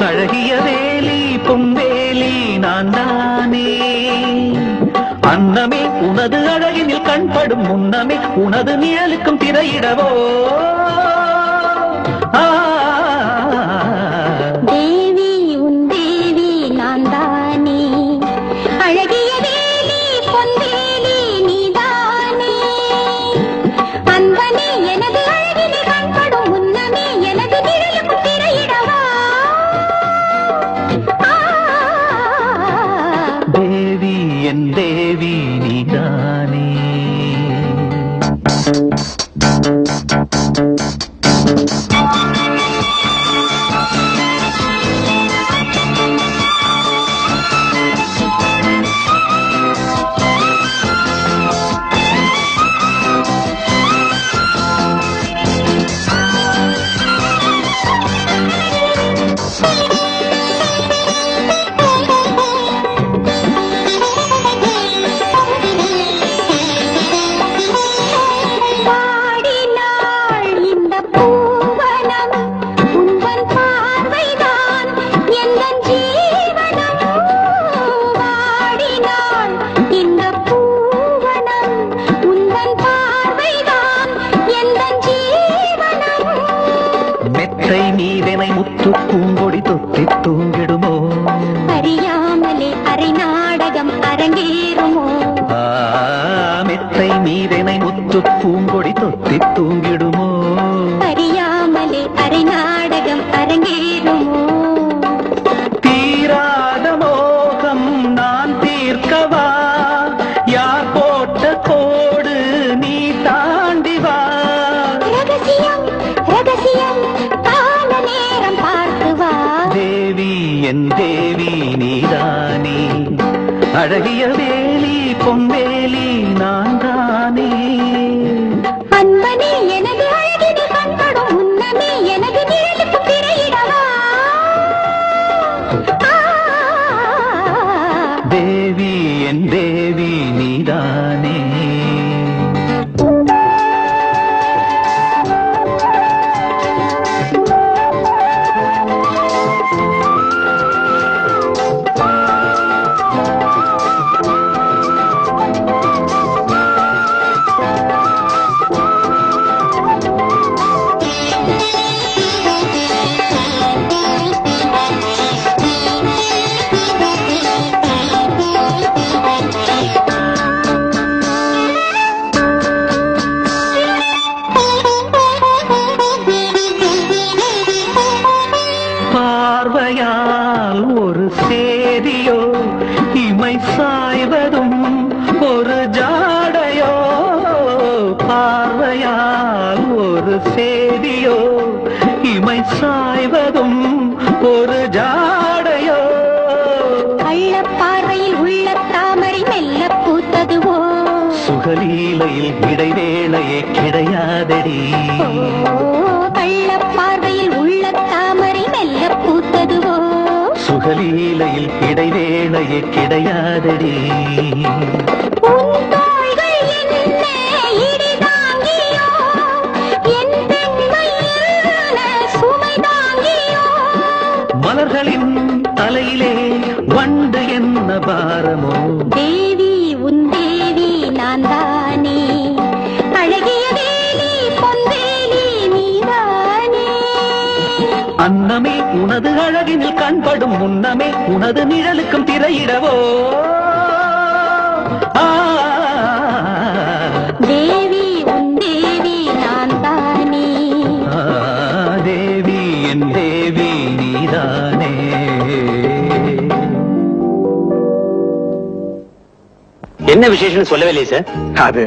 அழகிய வேலி பொன்வேலி நான் தானே. அன்னமே உனது அழகினில் கண்படும் முன்னமே உனது நிழலுக்கும் திரையிடவோ. தேவி உன் தேவி நான் தானே. அழகிய வேலி பொன்வேலி நீதானே. அன்பனே எனது அழகினில் கண்படும் முன்னமே எனது நிழலுக்கும் திரையிடவா. தேவி என் தேவி நீதானே. நீதனை முத்து பூங்கொடி தொத்தி தூங்கிடுமோ. அறியாமலே அரை நாடகம் அரங்கேறுமோ. மெத்தை மீதனை முத்து பூங்கொடி தொத்தி தூங்கிடுமோ. அறியாமலே அரை நாடகம் அரங்கேறுமோ. தீராத மோகம் நான் தீர்க்கவா. யார் போட்ட கோடு நீ தாண்டி வா. ரகசியம் ரகசியம் தேவி என் தேவி நீதானே. அழகிய வேலி பொன்வேலி நான் தானே. அன்பனே எனது அழகினில் கண்படும் முன்னமே எனது நிழலுக்கு திரையிடவா. தேவி என் தேவி நீதானே. பார்வையால் ஒரு சேதியோ இமை சாய்வதும் ஒரு ஜாடையோ. பார்வையால் ஒரு சேதியோ இமை சாய்வதும் ஒரு ஜாடையோ. கள்ள பார்வையில் உள்ள தாமரை மெல்ல பூத்ததுவோ. சுகலீலையில் இடைவேளையே கிடையாதடி. கள்ள பார்வையில் உள்ள தாமரை மெல்ல பூத்ததுவோ. சுகலீலையில் இடைவேளையே கிடையாதடி. மலர்களின் தலையிலே வண்டு என்ன பாரமோ. தேவி உன் தேவி நான் தானே. அழகிய வேலி பொன்வேலி நீதானே. அன்னமே உனது அழகினில் கண்படும் முன்னமே உனது நிழலுக்கும் திரையிடவோ. தேவி உன் தேவி நான் தானே. தேவி என் தேவி நீதானே. என்ன விசேஷம் சொல்லவே இல்லையே சார். அது